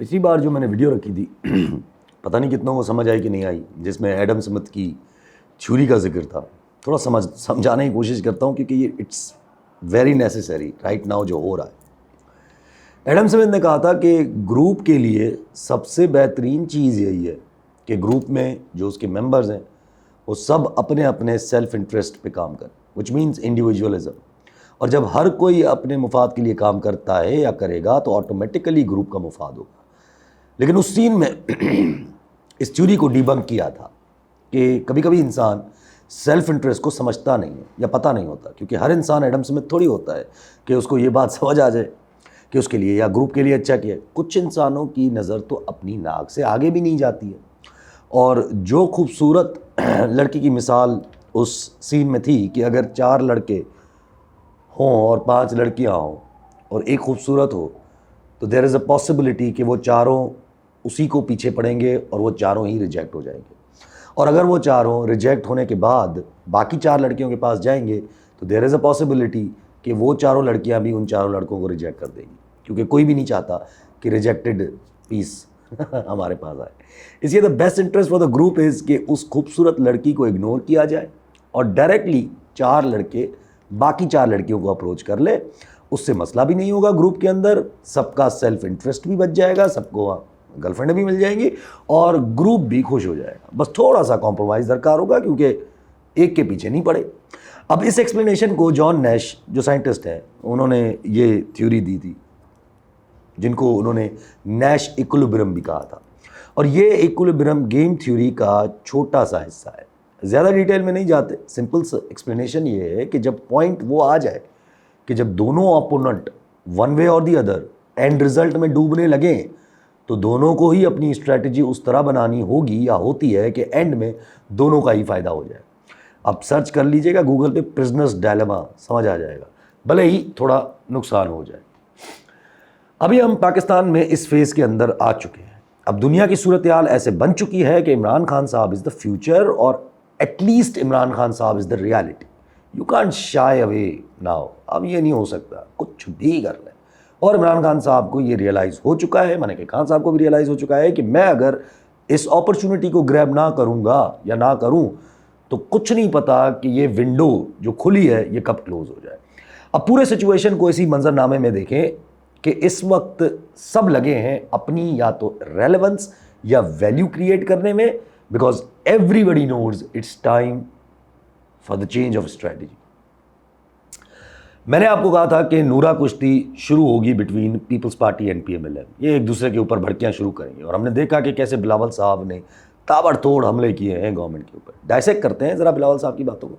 پچھلی بار جو میں نے ویڈیو رکھی تھی پتہ نہیں کتنوں کو سمجھ آئی کہ نہیں آئی، جس میں ایڈم سمتھ کی تھیوری کا ذکر تھا، تھوڑا سمجھانے کی کوشش کرتا ہوں کیونکہ یہ it's very necessary right now جو ہو رہا ہے۔ ایڈم سمتھ نے کہا تھا کہ گروپ کے لیے سب سے بہترین چیز یہی ہے کہ گروپ میں جو اس کے ممبرز ہیں وہ سب اپنے اپنے سیلف انٹرسٹ پہ کام کریں، وچ مینس انڈیویجولزم، اور جب ہر کوئی اپنے مفاد کے لیے کام کرتا ہے یا کرے گا تو آٹومیٹیکلی گروپ کا مفاد ہوگا۔ لیکن اس سین میں اس تھیوری کو ڈیبنک کیا تھا کہ کبھی کبھی انسان سیلف انٹرسٹ کو سمجھتا نہیں ہے یا پتہ نہیں ہوتا، کیونکہ ہر انسان ایڈم سمتھ تھوڑی ہوتا ہے کہ اس کو یہ بات سمجھ آ جائے کہ اس کے لیے یا گروپ کے لیے اچھا کیا ہے۔ کچھ انسانوں کی نظر تو اپنی ناک سے آگے بھی نہیں جاتی ہے، اور جو خوبصورت لڑکی کی مثال اس سین میں تھی کہ اگر 4 لڑکے ہوں اور 5 لڑکیاں ہوں اور ایک خوبصورت ہو تو دیر از اے پاسبلٹی کہ وہ چاروں اسی کو پیچھے پڑیں گے اور وہ چاروں ہی ریجیکٹ ہو جائیں گے، اور اگر وہ چاروں ریجیکٹ ہونے کے بعد باقی 4 لڑکیوں کے پاس جائیں گے تو دیر از اے پاسبلٹی کہ وہ چاروں لڑکیاں بھی ان چاروں لڑکوں کو ریجیکٹ کر دیں گی، کیونکہ کوئی بھی نہیں چاہتا کہ ریجیکٹڈ پیس ہمارے پاس آئے۔ اس لیے the best interest for the group is کہ اس خوبصورت لڑکی کو اگنور کیا جائے اور ڈائریکٹلی 4 لڑکے باقی 4 لڑکیوں کو اپروچ کر لے۔ اس سے مسئلہ بھی نہیں ہوگا، گروپ کے اندر سب کا سیلف انٹرسٹ بھی بچ جائے گا، سب کو گرل فرینڈ بھی مل جائیں گی اور گروپ بھی خوش ہو جائے گا۔ بس تھوڑا سا کمپرومائز درکار ہوگا کیونکہ ایک کے پیچھے نہیں پڑے۔ اب اس ایکسپلینیشن کو جان نیش جو سائنٹسٹ ہیں انہوں نے یہ تھیوری دی تھی جن کو انہوں نے نیش ایکولیبرم بھی کہا تھا، اور یہ ایکولیبرم گیم تھیوری کا چھوٹا سا حصہ ہے۔ زیادہ ڈیٹیل میں نہیں جاتے، سمپل سا ایکسپلینیشن یہ ہے کہ جب پوائنٹ وہ آ جائے کہ جب دونوں اپوننٹ ون وے اور دی ادر اینڈ رزلٹ میں ڈوبنے لگیں تو دونوں کو ہی اپنی اسٹریٹجی اس طرح بنانی ہوگی یا ہوتی ہے کہ اینڈ میں دونوں کا ہی فائدہ ہو جائے۔ اب سرچ کر لیجئے گا گوگل پہ پرزنرز ڈائلیما، سمجھ آ جائے گا، بھلے ہی تھوڑا نقصان ہو جائے۔ ابھی ہم پاکستان میں اس فیز کے اندر آ چکے ہیں۔ اب دنیا کی صورتحال ایسے بن چکی ہے کہ عمران خان صاحب از دا فیوچر، اور ایٹ لیسٹ عمران خان صاحب is the reality. You can't shy away now. اب یہ نہیں ہو سکتا، کچھ بھی کر لیں۔ اور عمران خان صاحب کو یہ ریئلائز ہو چکا ہے، مانے کہ خان صاحب کو بھی ریئلائز ہو چکا ہے کہ میں اگر اس اپرچونٹی کو گریب نہ کروں گا یا نہ کروں تو کچھ نہیں پتا کہ یہ ونڈو جو کھلی ہے یہ کب کلوز ہو جائے۔ اب پورے سچویشن کو اسی منظر نامے میں دیکھیں کہ اس وقت سب لگے ہیں اپنی یا تو ریلیونس یا ویلیو کریٹ کرنے میں، because everybody knows it's time for the change of strategy. میں نے آپ کو کہا تھا کہ نورا کشتی شروع ہوگی between Peoples Party and P M L M, یہ ایک دوسرے کے اوپر بھڑکیاں شروع کریں گے، اور ہم نے دیکھا کہ کیسے بلاول صاحب نے تابڑ توڑ حملے کیے ہیں گورنمنٹ کے اوپر۔ ڈائسیکٹ کرتے ہیں ذرا بلاول صاحب کی باتوں کو۔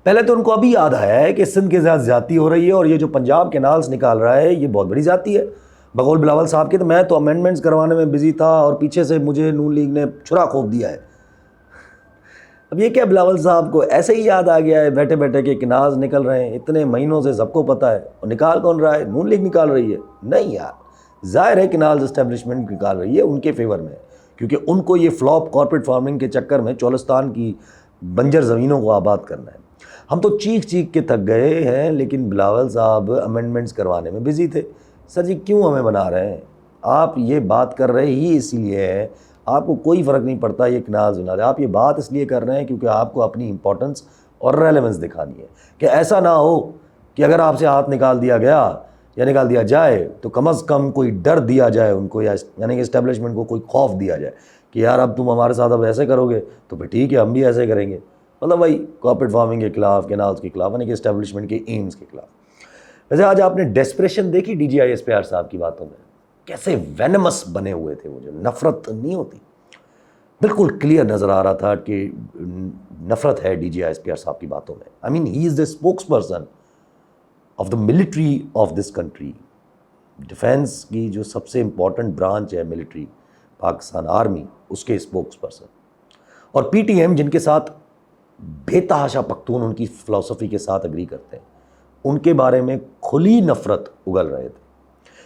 پہلے تو ان کو ابھی یاد آیا ہے کہ سندھ کے ساتھ زیادتی ہو رہی ہے، اور یہ جو پنجاب کینالز نکال رہا ہے یہ بہت بڑی زیادتی ہے۔ بقول بلاول صاحب کے تو میں تو امینڈمنٹس کروانے میں بزی تھا اور پیچھے سے مجھے نون لیگ نے چھرا کھوپ دیا ہے۔ اب یہ کیا بلاول صاحب کو ایسے ہی یاد آ گیا ہے بیٹھے بیٹھے کہ کینالز نکل رہے ہیں، اتنے مہینوں سے سب کو پتہ ہے، اور نکال کون رہا ہے؟ نون لیگ نکال رہی ہے؟ نہیں یار، ظاہر ہے کینالز اسٹیبلشمنٹ نکال رہی ہے، ان کے فیور میں، کیونکہ ان کو یہ فلاپ کارپوریٹ فارمنگ کے چکر میں چولستان کی بنجر زمینوں کو آباد کرنا ہے۔ ہم تو چیخ چیخ کے تھک گئے ہیں، لیکن بلاول صاحب امینڈمنٹس کروانے میں بزی تھے۔ سر جی کیوں ہمیں بنا رہے ہیں؟ آپ یہ بات کر رہے ہی اس لیے ہیں، آپ کو کوئی فرق نہیں پڑتا یہ کنالز بنا رہے، آپ یہ بات اس لیے کر رہے ہیں کیونکہ آپ کو اپنی امپورٹنس اور ریلیونس دکھانی ہے، کہ ایسا نہ ہو کہ اگر آپ سے ہاتھ نکال دیا گیا یا نکال دیا جائے تو کم از کم کوئی ڈر دیا جائے ان کو، یا یعنی کہ اسٹیبلشمنٹ کو کوئی خوف دیا جائے کہ یار اب تم ہمارے ساتھ اب ایسے کرو گے تو پھر ٹھیک ہے ہم بھی ایسے کریں گے، مطلب وہی کارپوریٹ فارمنگ کے خلاف، کینالز کے خلاف، یعنی کہ اسٹیبلشمنٹ کے ایمز کے خلاف۔ ویسے آج آپ نے ڈیسپریشن دیکھی D G I S P R صاحب کی باتوں میں، کیسے وینمس بنے ہوئے تھے، وہ جو نفرت نہیں ہوتی، بالکل کلیئر نظر آ رہا تھا کہ نفرت ہے D G I S P R صاحب کی باتوں میں۔ I mean he is the spokesperson of the military of this country, defence کی جو سب سے امپورٹنٹ برانچ ہے ملٹری پاکستان آرمی، اس کے اسپوکس پرسن، اور پی ٹی ایم جن کے ساتھ بے تحاشا پختون ان کی فلسفی کے ساتھ اگری کرتے ہیں، ان کے بارے میں کھلی نفرت اگل رہے تھے،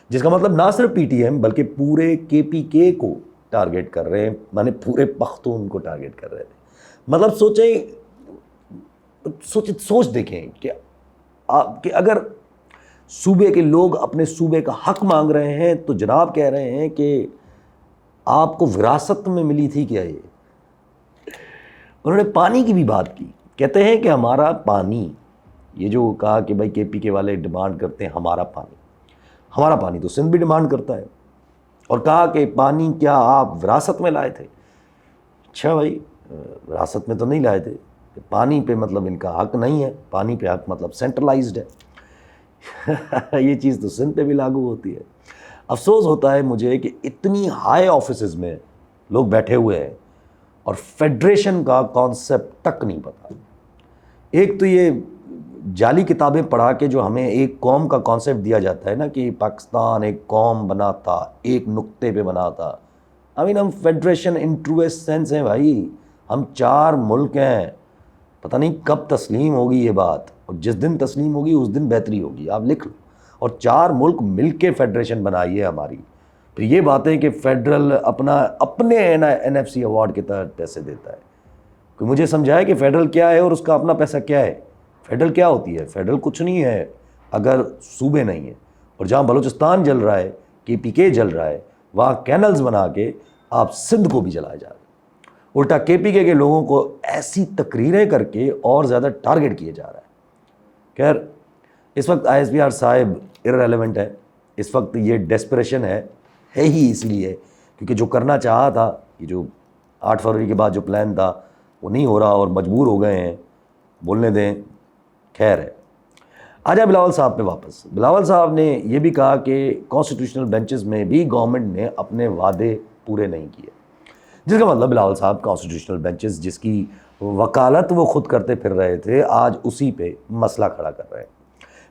جس کا مطلب نہ صرف پی ٹی ایم بلکہ پورے کے پی کے کو ٹارگیٹ کر رہے ہیں، مانے پورے پختون کو ٹارگیٹ کر رہے تھے۔ مطلب سوچ دیکھیں کہ اگر صوبے کے لوگ اپنے صوبے کا حق مانگ رہے ہیں تو جناب کہہ رہے ہیں کہ آپ کو وراثت میں ملی تھی کیا یہ؟ انہوں نے پانی کی بھی بات کی. کہتے ہیں کہ ہمارا پانی، یہ جو کہا کہ بھائی کے پی کے والے ڈیمانڈ کرتے ہیں ہمارا پانی تو سندھ بھی ڈیمانڈ کرتا ہے. اور کہا کہ پانی کیا آپ وراثت میں لائے تھے؟ اچھا بھائی، وراثت میں تو نہیں لائے تھے. پانی پہ مطلب ان کا حق نہیں ہے، پانی پہ حق مطلب سینٹرلائزڈ ہے. یہ چیز تو سندھ پہ بھی لاگو ہوتی ہے. افسوس ہوتا ہے مجھے کہ اتنی ہائی آفیسز میں لوگ بیٹھے ہوئے ہیں اور فیڈریشن کا کانسیپٹ تک نہیں پتہ. ایک تو یہ جعلی کتابیں پڑھا کے جو ہمیں ایک قوم کا کانسیپٹ دیا جاتا ہے نا کہ پاکستان ایک قوم بنا تھا، ایک نقطے پہ بنا تھا. ہم فیڈریشن ان ٹروسٹ سینس ہیں بھائی. ہم 4 ملک ہیں. پتہ نہیں کب تسلیم ہوگی یہ بات، اور جس دن تسلیم ہوگی اس دن بہتری ہوگی. آپ لکھ لو. اور 4 ملک مل کے فیڈریشن بنائی ہے ہماری. پھر یہ باتیں کہ فیڈرل اپنے این ایف سی ایوارڈ کے تحت پیسے دیتا ہے. کہ مجھے سمجھائے کہ فیڈرل کیا ہے اور اس کا اپنا پیسہ کیا ہے. فیڈرل کیا ہوتی ہے؟ فیڈرل کچھ نہیں ہے اگر صوبے نہیں ہیں. اور جہاں بلوچستان جل رہا ہے، کے پی کے جل رہا ہے، وہاں کینلز بنا کے آپ سندھ کو بھی جلائے جا رہے ہیں. الٹا کے پی کے لوگوں کو ایسی تقریریں کر کے اور زیادہ ٹارگٹ کیے جا رہا ہے. خیر، اس وقت آئی ایس پی آر صاحب ارریلیونٹ ہے. اس وقت یہ ڈیسپریشن ہے ہی اس لیے کیونکہ جو کرنا چاہا تھا، یہ جو 8 فروری کے بعد جو پلان تھا وہ نہیں ہو رہا اور مجبور ہو گئے ہیں. بولنے دیں، خیر ہے. آ جائے بلاول صاحب پہ واپس. بلاول صاحب نے یہ بھی کہا کہ کانسٹیٹیوشنل بینچز میں بھی گورنمنٹ نے اپنے وعدے پورے نہیں کیے. جس کا مطلب بلاول صاحب کانسٹیٹیوشنل بینچز جس کی وکالت وہ خود کرتے پھر رہے تھے، آج اسی پہ مسئلہ کھڑا کر رہے ہیں.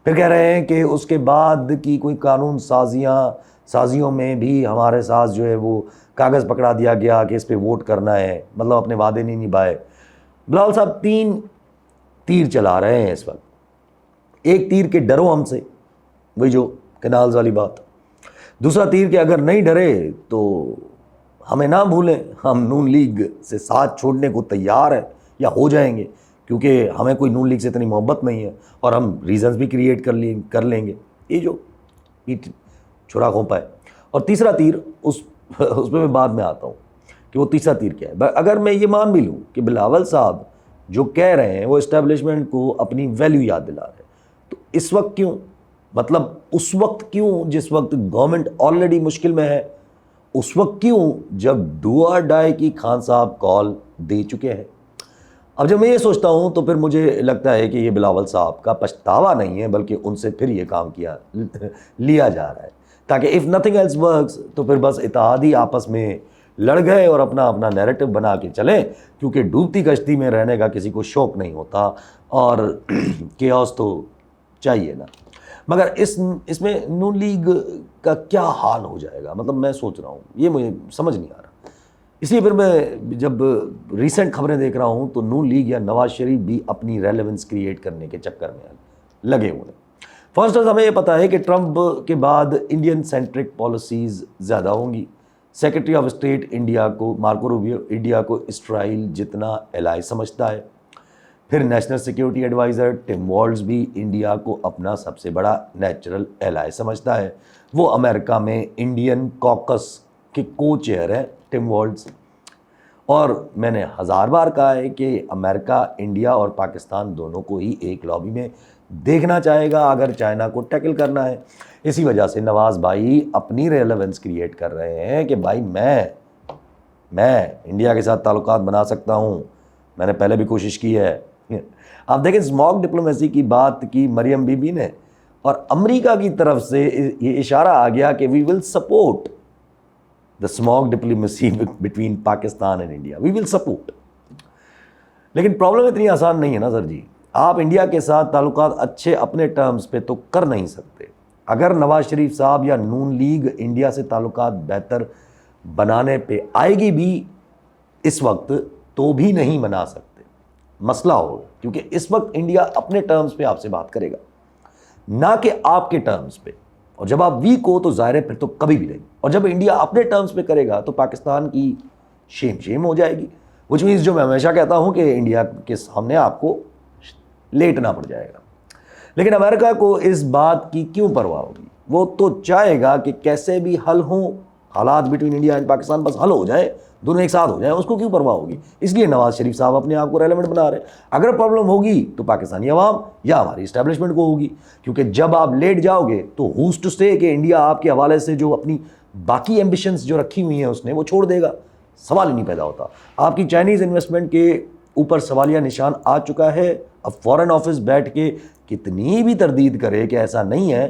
پھر کہہ رہے ہیں کہ اس کے بعد کی کوئی قانون سازیوں میں بھی ہمارے ساتھ جو ہے وہ کاغذ پکڑا دیا گیا کہ اس پہ ووٹ کرنا ہے، مطلب اپنے وعدے نہیں نبھائے. بلاول صاحب 3 تیر چلا رہے ہیں اس وقت. ایک تیر کے ڈرو ہم سے، وہی جو کینالز والی بات. دوسرا تیر کہ اگر نہیں ڈرے تو ہمیں نہ بھولیں، ہم نون لیگ سے ساتھ چھوڑنے کو تیار ہیں یا ہو جائیں گے، کیونکہ ہمیں کوئی نون لیگ سے اتنی محبت نہیں ہے اور ہم ریزنز بھی کریٹ کر لیں گے. یہ جو چھڑا کھونپا ہے. اور تیسرا تیر اس پہ میں بعد میں آتا ہوں کہ وہ تیسرا تیر کیا ہے. اگر میں یہ مان بھی لوں کہ بلاول صاحب جو کہہ رہے ہیں وہ اسٹیبلشمنٹ کو اپنی ویلیو یاد دلا رہے ہیں، تو اس وقت کیوں، مطلب اس وقت کیوں جس وقت گورنمنٹ آلریڈی مشکل میں ہے، اس وقت کیوں جب ڈو اور ڈائی کی خان صاحب کال دے چکے ہیں. اب جب میں یہ سوچتا ہوں تو پھر مجھے لگتا ہے کہ یہ بلاول صاحب کا پچھتاوا نہیں ہے بلکہ ان سے پھر یہ کام لیا جا رہا ہے تاکہ if nothing else works تو پھر بس اتحادی آپس میں لڑ گئے اور اپنا نیریٹو بنا کے چلیں، کیونکہ ڈوبتی کشتی میں رہنے کا کسی کو شوق نہیں ہوتا اور کیوس تو چاہیے نا. مگر اس میں نون لیگ کا کیا حال ہو جائے گا، مطلب میں سوچ رہا ہوں، یہ مجھے سمجھ نہیں آ رہا. اس لیے پھر میں جب ریسنٹ خبریں دیکھ رہا ہوں تو نون لیگ یا نواز شریف بھی اپنی ریلیونس کریٹ کرنے کے چکر میں لگے ہوئے ہیں. فرسٹ ہمیں یہ پتہ ہے کہ ٹرمپ کے بعد انڈین سینٹرک پالیسیز زیادہ ہوں گی. سیکرٹری آف اسٹیٹ انڈیا کو مارکو روبیو انڈیا کو اسرائیل جتنا الائے سمجھتا ہے. پھر نیشنل سیکیورٹی ایڈوائزر ٹم والز بھی انڈیا کو اپنا سب سے بڑا نیچرل الائے سمجھتا ہے. وہ امریکہ میں انڈین کوکس کے کو چیئر ہیں ٹم والز. اور میں نے 1000 بار کہا ہے کہ امریکہ انڈیا اور پاکستان دونوں کو ہی ایک لابی میں دیکھنا چاہے گا اگر چائنا کو ٹیکل کرنا ہے. اسی وجہ سے نواز بھائی اپنی ریلیونس کریٹ کر رہے ہیں کہ بھائی میں انڈیا کے ساتھ تعلقات بنا سکتا ہوں. میں نے پہلے بھی کوشش کی ہے. آپ دیکھیں اسموک ڈپلومیسی کی بات کی مریم بی بی نے، اور امریکہ کی طرف سے یہ اشارہ آ گیا کہ we will support the smog diplomacy between Pakistan and India. We will support. لیکن پرابلم اتنی آسان نہیں ہے نا سر جی. آپ انڈیا کے ساتھ تعلقات اچھے اپنے ٹرمز پہ تو کر نہیں سکتے. اگر نواز شریف صاحب یا نون لیگ انڈیا سے تعلقات بہتر بنانے پہ آئے گی بھی اس وقت تو بھی نہیں بنا سکتے. مسئلہ ہوگا کیونکہ اس وقت انڈیا اپنے ٹرمز پہ آپ سے بات کرے گا نہ کہ آپ کے ٹرمز پہ. اور جب آپ ویک ہو تو ظاہر ہے پھر تو کبھی بھی نہیں. اور جب انڈیا اپنے ٹرمز پہ کرے گا تو پاکستان کی شیم ہو جائے گی. وچ مینس جو میں ہمیشہ کہتا ہوں کہ انڈیا کے سامنے آپ کو لیٹنا پڑ جائے گا. لیکن امریکہ کو اس بات کی کیوں پرواہ ہوگی؟ وہ تو چاہے گا کہ کیسے بھی حل ہوں حالات بٹوین انڈیا اینڈ پاکستان بس حل ہو جائے, دونوں ایک ساتھ ہو جائیں, اس کو کیوں پرواہ ہوگی. اس لیے نواز شریف صاحب اپنے آپ کو ریلیونٹ بنا رہے ہیں. اگر پرابلم ہوگی تو پاکستانی عوام یا ہماری اسٹیبلشمنٹ کو ہوگی, کیونکہ جب آپ لیٹ جاؤ گے تو ہوز ٹو اسٹے کہ انڈیا آپ کے حوالے سے جو اپنی باقی ایمبیشنز جو رکھی ہوئی ہیں اس نے وہ چھوڑ دے گا. سوال ہی نہیں پیدا ہوتا. آپ کی چائنیز انویسٹمنٹ کے اوپر سوالیہ نشان آ چکا ہے. اب فارن آفس بیٹھ کے کتنی بھی تردید کرے کہ ایسا نہیں ہے,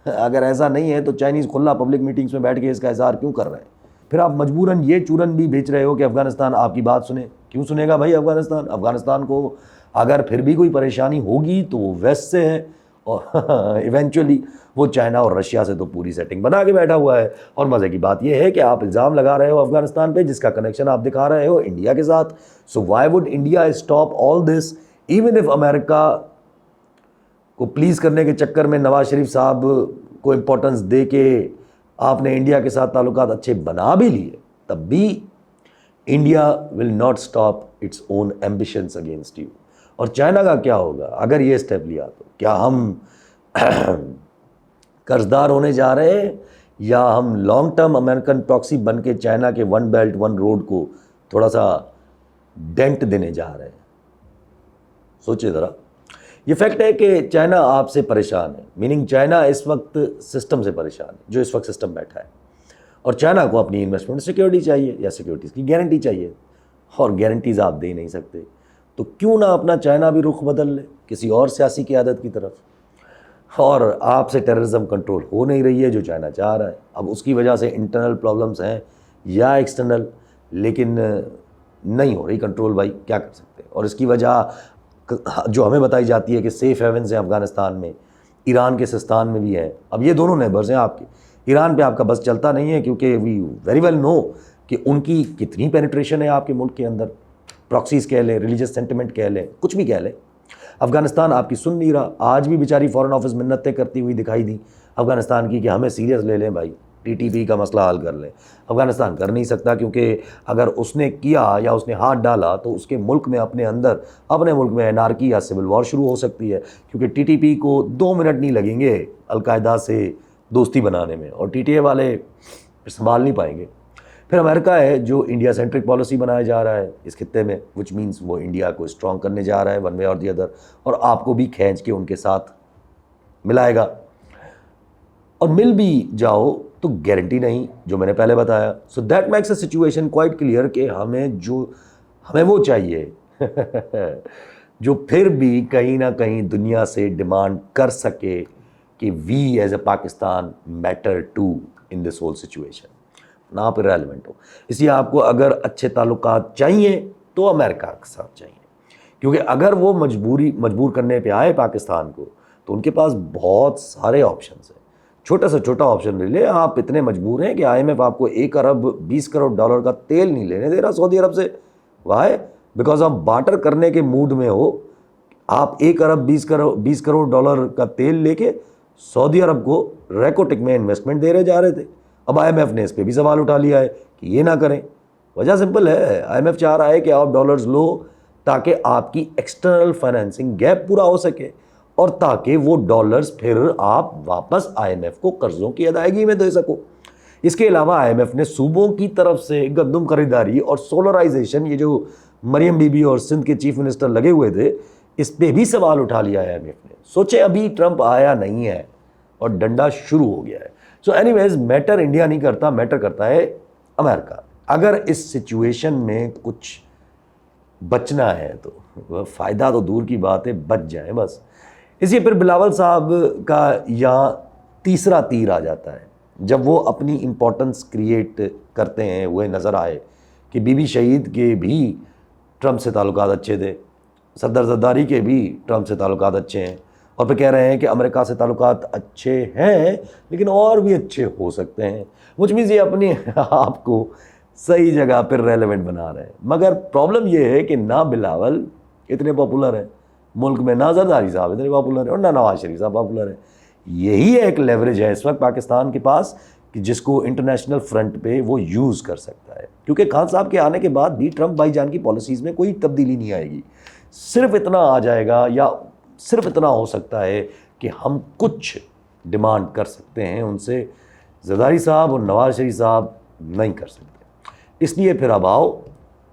اگر ایسا نہیں ہے تو چائنیز کھلا پبلک میٹنگز میں بیٹھ کے اس کا اظہار کیوں کر رہے ہیں؟ پھر آپ مجبوراً یہ چورن بھی بیچ رہے ہو کہ افغانستان آپ کی بات سنے. کیوں سنے گا بھائی افغانستان کو اگر پھر بھی کوئی پریشانی ہوگی تو وہ ویسٹ سے ہے, اور ایونچولی وہ چائنا اور رشیا سے تو پوری سیٹنگ بنا کے بیٹھا ہوا ہے. اور مزے کی بات یہ ہے کہ آپ الزام لگا رہے ہو افغانستان پہ جس کا کنیکشن آپ دکھا رہے ہو انڈیا کے ساتھ. So why would India stop all this even if امریکہ کو پلیز کرنے کے چکر میں نواز شریف صاحب کو امپورٹنس دے کے آپ نے انڈیا کے ساتھ تعلقات اچھے بنا بھی لیے, تب بھی India will not stop its own ambitions against you. اور چائنا کا کیا ہوگا اگر یہ اسٹیپ لیا تو؟ کیا ہم قرض دار ہونے جا رہے ہیں, یا ہم لانگ ٹرم امریکن پراکسی بن کے چائنا کے ون بیلٹ ون روڈ کو تھوڑا سا ڈینٹ دینے جا رہے ہیں؟ سوچے ذرا. یہ فیکٹ ہے کہ چائنا آپ سے پریشان ہے, میننگ چائنا اس وقت سسٹم سے پریشان ہے, جو اس وقت سسٹم بیٹھا ہے. اور چائنا کو اپنی انویسٹمنٹ سیکیورٹی چاہیے یا سیکیورٹیز کی گارنٹی چاہیے, اور گارنٹیز آپ دے نہیں سکتے. تو کیوں نہ اپنا چائنا بھی رخ بدل لے کسی اور سیاسی قیادت کی طرف. اور آپ سے ٹیررزم کنٹرول ہو نہیں رہی ہے جو چائنا چاہ رہا ہے. اب اس کی وجہ سے انٹرنل پرابلمس ہیں یا ایکسٹرنل, لیکن نہیں ہو رہی کنٹرول. بھائی کیا کر سکتے ہیں. اور اس کی وجہ جو ہمیں بتائی جاتی ہے کہ سیف ہیونز ہیں افغانستان میں, ایران کے سستان میں بھی ہیں. اب یہ دونوں نیبرز ہیں آپ کے. ایران پہ آپ کا بس چلتا نہیں ہے کیونکہ وی ویری ویل نو کہ ان کی کتنی پینیٹریشن ہے آپ کے ملک کے اندر. پراکسیز کہہ لیں, ریلیجس سینٹیمنٹ کہہ لیں, کچھ بھی کہہ لیں. افغانستان آپ کی سن نہیں رہا. آج بھی بیچاری فارن آفس منتیں کرتی ہوئی دکھائی دی افغانستان کی کہ ہمیں سیریس لے لیں بھائی, ٹی ٹی پی کا مسئلہ حل کر لیں. افغانستان کر نہیں سکتا, کیونکہ اگر اس نے کیا یا اس نے ہاتھ ڈالا تو اس کے ملک میں اپنے ملک میں انارکی یا سول وار شروع ہو سکتی ہے. کیونکہ ٹی ٹی پی کو 2 منٹ نہیں لگیں گے القاعدہ سے دوستی بنانے میں, اور ٹی ٹی اے والے سنبھال نہیں پائیں گے. پھر امریکہ ہے جو انڈیا سینٹرک پالیسی بنایا جا رہا ہے اس خطے میں, وچ مینس وہ انڈیا کو اسٹرانگ کرنے جا رہا ہے ون وے اور دی ادر, اور آپ کو بھی کھینچ کے ان کے ساتھ ملائے گا. اور مل بھی جاؤ تو گارنٹی نہیں, جو میں نے پہلے بتایا. So that makes a situation quite clear کہ ہمیں وہ چاہیے جو پھر بھی کہیں نہ کہیں دنیا سے ڈیمانڈ کر سکے کہ we as a Pakistan matter to in this whole situation, نہ پھر ریلیونٹ ہو. اس لیے آپ کو اگر اچھے تعلقات چاہیے تو امریکہ کے ساتھ چاہیے, کیونکہ اگر وہ مجبور کرنے پہ آئے پاکستان کو تو ان کے پاس بہت سارے آپشنس ہیں. چھوٹا سے چھوٹا آپشن لے لیں, آپ اتنے مجبور ہیں کہ آئی ایم ایف آپ کو 1 ارب 20 کروڑ ڈالر کا تیل نہیں لینے دے رہا سعودی عرب سے. وائی؟ بیکاز آپ بارٹر کرنے کے موڈ میں ہو. آپ 1 ارب 20 کروڑ ڈالر کا تیل لے کے سعودی عرب کو ریکوٹک میں انویسٹمنٹ دے رہے جا رہے تھے. اب آئی ایم ایف نے اس پہ بھی سوال اٹھا لیا ہے کہ یہ نہ کریں. وجہ سمپل ہے, آئی ایم ایف چاہ رہا ہے کہ آپ ڈالرز لو تاکہ آپ کی ایکسٹرنل فائنینسنگ گیپ پورا ہو سکے, اور تاکہ وہ ڈالرز پھر آپ واپس آئی ایم ایف کو قرضوں کی ادائیگی میں دے سکو. اس کے علاوہ آئی ایم ایف نے صوبوں کی طرف سے گندم خریداری اور سولرائزیشن, یہ جو مریم بی بی اور سندھ کے چیف منسٹر لگے ہوئے تھے, اس پہ بھی سوال اٹھا لیا ہے آئی ایم ایف نے. سوچے ابھی ٹرمپ آیا نہیں ہے اور ڈنڈا شروع ہو گیا ہے. سو اینی ویز میٹر انڈیا نہیں کرتا, میٹر کرتا ہے امریکہ. اگر اس سچویشن میں کچھ بچنا ہے تو فائدہ تو دور کی بات ہے, بچ جائیں بس. اس لیے پھر بلاول صاحب کا یہاں تیسرا تیر آ جاتا ہے جب وہ اپنی امپورٹنس کریٹ کرتے ہیں ہوئے نظر آئے کہ بی بی شہید کے بھی ٹرمپ سے تعلقات اچھے تھے, صدر زرداری کے بھی ٹرمپ سے تعلقات اچھے ہیں, اور پھر کہہ رہے ہیں کہ امریکہ سے تعلقات اچھے ہیں لیکن اور بھی اچھے ہو سکتے ہیں. مجھ میں یہ اپنے آپ کو صحیح جگہ پھر ریلیونٹ بنا رہے ہیں. مگر پرابلم یہ ہے کہ نہ بلاول اتنے پاپولر ہیں ملک میں, نہ زرداری صاحب اتنے پاپولر ہیں, اور نہ نواز شریف صاحب پاپولر ہیں. یہی ایک لیوریج ہے اس وقت پاکستان کے پاس کہ جس کو انٹرنیشنل فرنٹ پہ وہ یوز کر سکتا ہے. کیونکہ خان صاحب کے آنے کے بعد بھی ٹرمپ بھائی جان کی پالیسیز میں کوئی تبدیلی نہیں آئے گی. صرف اتنا آ جائے گا یا صرف اتنا ہو سکتا ہے کہ ہم کچھ ڈیمانڈ کر سکتے ہیں ان سے. زرداری صاحب اور نواز شریف صاحب نہیں کر سکتے. اس لیے پھر اب آؤ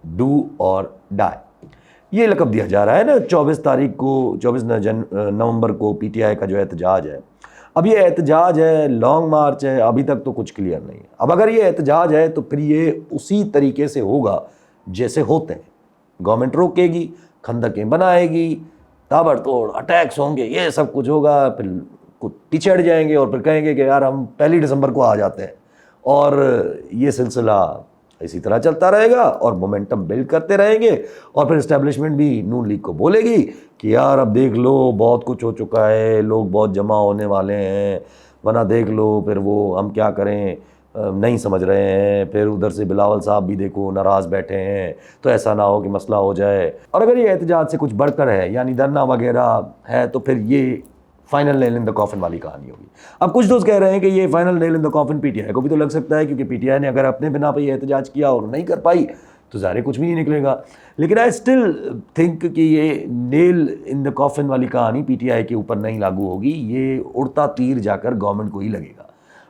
ڈو اور ڈائی. یہ لقب دیا جا رہا ہے نا 24 نومبر کو پی ٹی آئی کا جو احتجاج ہے. اب یہ احتجاج ہے, لانگ مارچ ہے, ابھی تک تو کچھ کلیئر نہیں ہے. اب اگر یہ احتجاج ہے تو پھر یہ اسی طریقے سے ہوگا جیسے ہوتے ہیں. گورنمنٹ روکے گی, کھندقیں بنائے گی, تابڑ توڑ اٹیکس ہوں گے, یہ سب کچھ ہوگا. پھر پیچھے ہٹ جائیں گے اور پھر کہیں گے کہ یار ہم 1 دسمبر کو آ جاتے ہیں, اور یہ سلسلہ اسی طرح چلتا رہے گا اور مومنٹم بلڈ کرتے رہیں گے. اور پھر اسٹیبلشمنٹ بھی نون لیگ کو بولے گی کہ یار اب دیکھ لو بہت کچھ ہو چکا ہے, لوگ بہت جمع ہونے والے ہیں, ورنہ دیکھ لو پھر وہ ہم کیا کریں, نہیں سمجھ رہے ہیں. پھر ادھر سے بلاول صاحب بھی دیکھو ناراض بیٹھے ہیں, تو ایسا نہ ہو کہ مسئلہ ہو جائے. اور اگر یہ احتجاج سے کچھ بڑھ کر ہے یعنی دھرنا وغیرہ ہے تو پھر یہ فائنل نیل ان دا کافن والی کہانی ہوگی. اب کچھ دوست کہہ رہے ہیں کہ یہ final Nile in the coffin P T I کو بھی تو لگ سکتا ہے, کیونکہ پی ٹی آئی نے اگر اپنے بنا پہ یہ احتجاج کیا اور نہیں کر پائی تو ظاہر کچھ بھی نہیں نکلے گا. لیکن آئی اسٹل تھنک کہ یہ نیل ان دا کافن والی کہانی پی ٹی آئی کے اوپر نہیں لاگو ہوگی, یہ اڑتا تیر جا کر گورنمنٹ کو ہی لگے گا.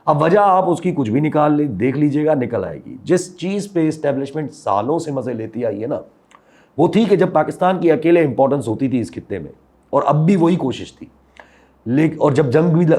اب وجہ آپ اس کی کچھ بھی نکال لیں, دیکھ لیجئے گا, نکل آئے گی. جس چیز پہ اسٹیبلشمنٹ سالوں سے مزے لیتی آئی ہے نا, وہ تھی کہ جب پاکستان کی اکیلے امپورٹنس ہوتی تھی اس خطے میں, اور اب بھی وہی کوشش تھی. لیکن اور جب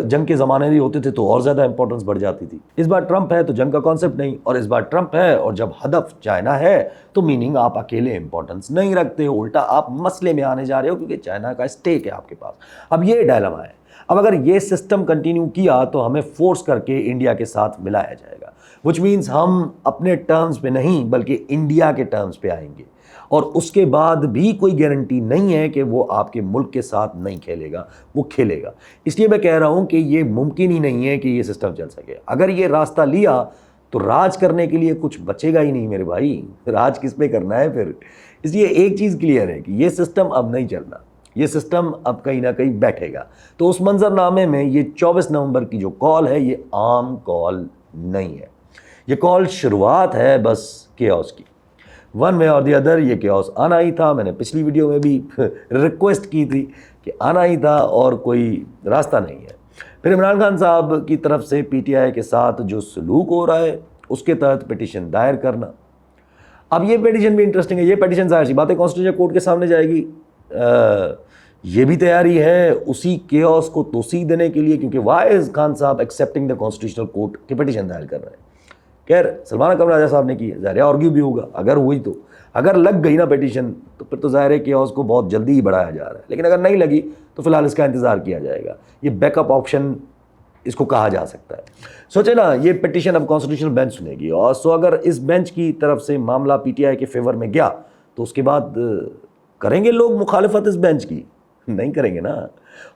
جنگ کے زمانے بھی ہوتے تھے تو اور زیادہ امپورٹنس بڑھ جاتی تھی. اس بار ٹرمپ ہے تو جنگ کا کانسیپٹ نہیں, اور اس بار ٹرمپ ہے اور جب ہدف چائنا ہے تو میننگ آپ اکیلے امپورٹنس نہیں رکھتے ہو, الٹا آپ مسئلے میں آنے جا رہے ہو کیونکہ چائنا کا اسٹیک ہے آپ کے پاس. اب یہ ڈائلما ہے. اب اگر یہ سسٹم کنٹینیو کیا تو ہمیں فورس کر کے انڈیا کے ساتھ ملایا جائے گا, وچ مینس ہم اپنے ٹرمز پہ نہیں بلکہ انڈیا کے ٹرمز پہ آئیں گے, اور اس کے بعد بھی کوئی گارنٹی نہیں ہے کہ وہ آپ کے ملک کے ساتھ نہیں کھیلے گا, وہ کھیلے گا. اس لیے میں کہہ رہا ہوں کہ یہ ممکن ہی نہیں ہے کہ یہ سسٹم چل سکے. اگر یہ راستہ لیا تو راج کرنے کے لیے کچھ بچے گا ہی نہیں میرے بھائی, راج کس پہ کرنا ہے پھر. اس لیے ایک چیز کلیئر ہے کہ یہ سسٹم اب نہیں چلنا, یہ سسٹم اب کہیں نہ کہیں بیٹھے گا. تو اس منظر نامے میں یہ 24 نومبر کی جو کال ہے یہ عام کال نہیں ہے, یہ کال شروعات ہے بس کیوس کی. ون وے اور دی ادر یہ کیوس آنا ہی تھا. میں نے پچھلی ویڈیو میں بھی ریکویسٹ کی تھی کہ آنا ہی تھا اور کوئی راستہ نہیں ہے. پھر عمران خان صاحب کی طرف سے پی ٹی آئی کے ساتھ جو سلوک ہو رہا ہے اس کے تحت پٹیشن دائر کرنا. اب یہ پٹیشن بھی انٹرسٹنگ ہے. یہ پٹیشن ظاہر سی بات ہے کانسٹیٹیوشن کورٹ کے سامنے جائے گی. یہ بھی تیاری ہے اسی کیوس کو توسیع دینے کے لیے, کیونکہ واعظ خان صاحب ایکسیپٹنگ دا کانسٹیٹیوشنل کورٹ کی پٹیشن دائر کر رہے ہیں. خیر سلمان اکرم راجہ صاحب نے کی ہے, ظاہر ہے آرگیو بھی ہوگا. اگر ہوئی تو اگر لگ گئی نا پٹیشن تو پھر تو ظاہر ہے کیوس کو بہت جلدی ہی بڑھایا جا رہا ہے. لیکن اگر نہیں لگی تو فی الحال اس کا انتظار کیا جائے گا. یہ بیک اپ آپشن اس کو کہا جا سکتا ہے. سوچے نا یہ پٹیشن اب کانسٹیٹیوشنل بینچ سنے گی, اور سو اگر اس بینچ کی طرف سے معاملہ پی ٹی آئی کے فیور میں گیا تو اس کے بعد کریں گے لوگ مخالفت اس بینچ کی؟ نہیں کریں گے نا.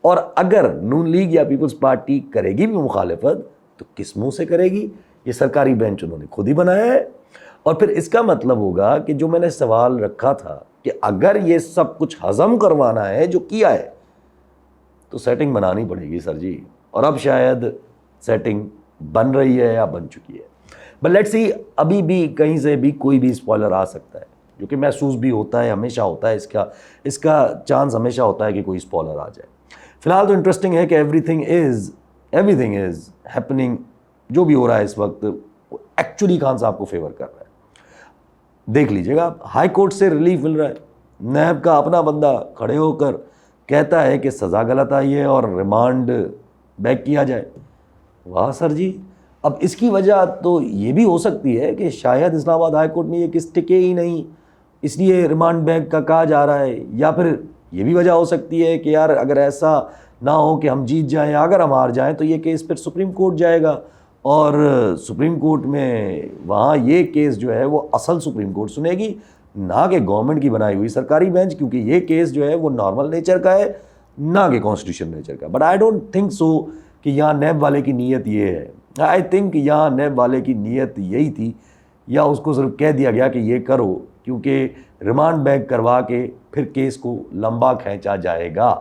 اور اگر نون لیگ یا پیپلز پارٹی کرے گی بھی مخالفت تو کس منہ سے کرے گی؟ یہ سرکاری بینچ انہوں نے خود ہی بنایا ہے. اور پھر اس کا مطلب ہوگا کہ جو میں نے سوال رکھا تھا کہ اگر یہ سب کچھ ہضم کروانا ہے جو کیا ہے تو سیٹنگ بنانی پڑے گی سر جی. اور اب شاید سیٹنگ بن رہی ہے یا بن چکی ہے. بٹ لیٹس سی, ابھی بھی کہیں سے بھی کوئی بھی اسپوائلر آ سکتا ہے, جو کہ محسوس بھی ہوتا ہے, ہمیشہ ہوتا ہے, اس کا چانس ہمیشہ ہوتا ہے کہ کوئی اسپوائلر آ جائے. فی الحال تو انٹرسٹنگ ہے کہ ایوری تھنگ از ہیپننگ. جو بھی ہو رہا ہے اس وقت ایکچولی خان صاحب کو فیور کر رہا ہے. دیکھ لیجئے گا, ہائی کورٹ سے ریلیف مل رہا ہے. نیب کا اپنا بندہ کھڑے ہو کر کہتا ہے کہ سزا غلط آئی ہے اور ریمانڈ بیک کیا جائے. واہ سر جی. اب اس کی وجہ تو یہ بھی ہو سکتی ہے کہ شاید اسلام آباد ہائی کورٹ میں یہ کس ٹکے ہی نہیں, اس لیے ریمانڈ بیک کا کہا جا رہا ہے. یا پھر یہ بھی وجہ ہو سکتی ہے کہ یار اگر ایسا نہ ہو کہ ہم جیت جائیں, اگر ہم ہار جائیں تو یہ کیس پھر سپریم کورٹ جائے گا, اور سپریم کورٹ میں وہاں یہ کیس جو ہے وہ اصل سپریم کورٹ سنے گی, نہ کہ گورنمنٹ کی بنائی ہوئی سرکاری بینچ, کیونکہ یہ کیس جو ہے وہ نارمل نیچر کا ہے نہ کہ کانسٹیٹیوشن نیچر کا. But I don't think so کہ یہاں نیب والے کی نیت یہ ہے. آئی تھنک یہاں نیب والے کی نیت یہی تھی, یا اس کو صرف کہہ دیا گیا کہ یہ کرو کیونکہ ریمانڈ بیک کروا کے پھر کیس کو لمبا کھینچا جائے گا.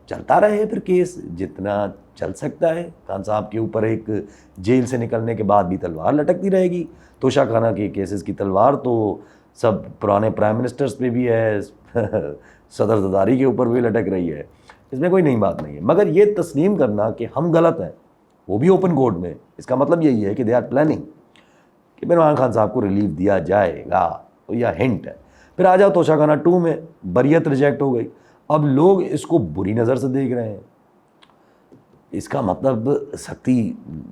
چلتا رہے پھر کیس جتنا چل سکتا ہے. خان صاحب کے اوپر ایک جیل سے نکلنے کے بعد بھی تلوار لٹکتی رہے گی. توشہ خانہ کے کیسز کی تلوار تو سب پرانے پرائم منسٹرز پہ بھی ہے, صدر زرداری کے اوپر بھی لٹک رہی ہے. اس میں کوئی نئی بات نہیں ہے. مگر یہ تسلیم کرنا کہ ہم غلط ہیں وہ بھی اوپن کورٹ میں, اس کا مطلب یہی ہے کہ دے آر پلاننگ. کہ عمران خان صاحب کو ریلیف دیا جائے گا، تو یہ ہنٹ ہے. پھر آ جاؤ توشاخانہ 2 میں بریت ریجیکٹ ہو گئی. اب لوگ اس کو بری نظر سے دیکھ رہے ہیں. اس کا مطلب سختی،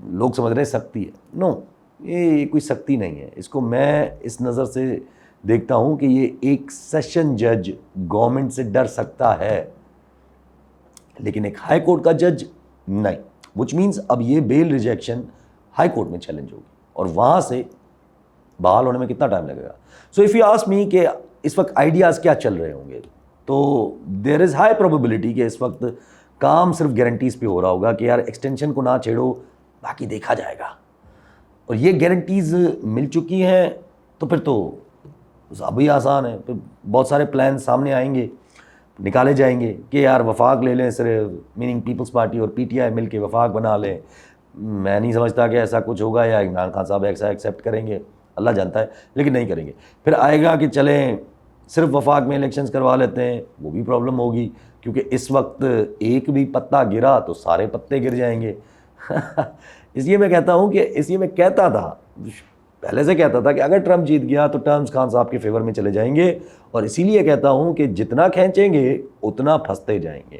لوگ سمجھ رہے ہیں سختی ہے. نو، یہ کوئی سختی نہیں ہے. اس کو میں اس نظر سے دیکھتا ہوں کہ یہ ایک سیشن جج گورنمنٹ سے ڈر سکتا ہے لیکن ایک ہائی کورٹ کا جج نہیں. وچ مینس اب یہ بیل ریجیکشن ہائی کورٹ میں چیلنج ہوگی اور وہاں سے بحال ہونے میں کتنا ٹائم لگے گا. So if you ask me کہ اس وقت آئیڈیاز کیا چل رہے ہوں گے، تو دیر از ہائی پروبیبلٹی کہ اس وقت کام صرف گارنٹیز پہ ہو رہا ہوگا کہ یار ایکسٹینشن کو نہ چھیڑو، باقی دیکھا جائے گا. اور یہ گارنٹیز مل چکی ہیں تو پھر تو ابھی آسان ہے. پھر بہت سارے پلان سامنے آئیں گے، نکالے جائیں گے کہ یار وفاق لے لیں، صرف میننگ پیپلز پارٹی اور پی ٹی آئی مل کے وفاق بنا لیں. میں نہیں سمجھتا کہ ایسا کچھ ہوگا یا عمران خان صاحب ایسا ایکسیپٹ کریں گے، اللہ جانتا ہے، لیکن نہیں کریں گے. پھر آئے گا کہ چلیں صرف وفاق میں الیکشنز کروا لیتے ہیں، وہ بھی پرابلم ہوگی کیونکہ اس وقت ایک بھی پتا گرا تو سارے پتے گر جائیں گے. اس لیے میں کہتا ہوں کہ اس لیے میں کہتا تھا، پہلے سے کہتا تھا کہ اگر ٹرمپ جیت گیا تو ٹرمز خان صاحب کے فیور میں چلے جائیں گے. اور اسی لیے کہتا ہوں کہ جتنا کھینچیں گے اتنا پھنستے جائیں گے،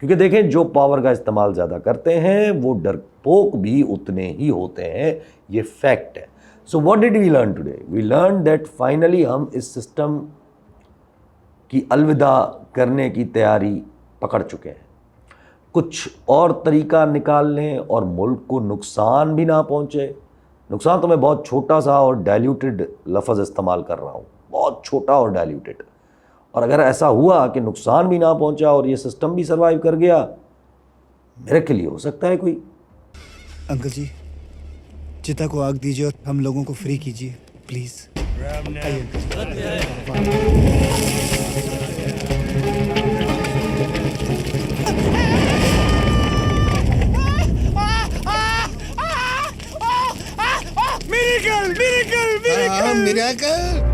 کیونکہ دیکھیں جو پاور کا استعمال زیادہ کرتے ہیں وہ ڈرپوک بھی اتنے ہی ہوتے ہیں. یہ فیکٹ ہے. So what did we learn today? We learn that finally ہم اس سسٹم کی الوداع کرنے کی تیاری پکڑ چکے ہیں. کچھ اور طریقہ نکال لیں اور ملک کو نقصان بھی نہ پہنچے. نقصان تو میں بہت چھوٹا سا اور ڈائلیوٹڈ لفظ استعمال کر رہا ہوں، بہت چھوٹا اور ڈائلیوٹڈ. اور اگر ایسا ہوا کہ نقصان بھی نہ پہنچا اور یہ سسٹم بھی سروائیو کر گیا، میرے کے لیے ہو سکتا ہے کوئی. انکل جی، چتا کو آگ دیجیے اور ہم لوگوں کو فری کیجیے پلیز. Miracle miracle miracle.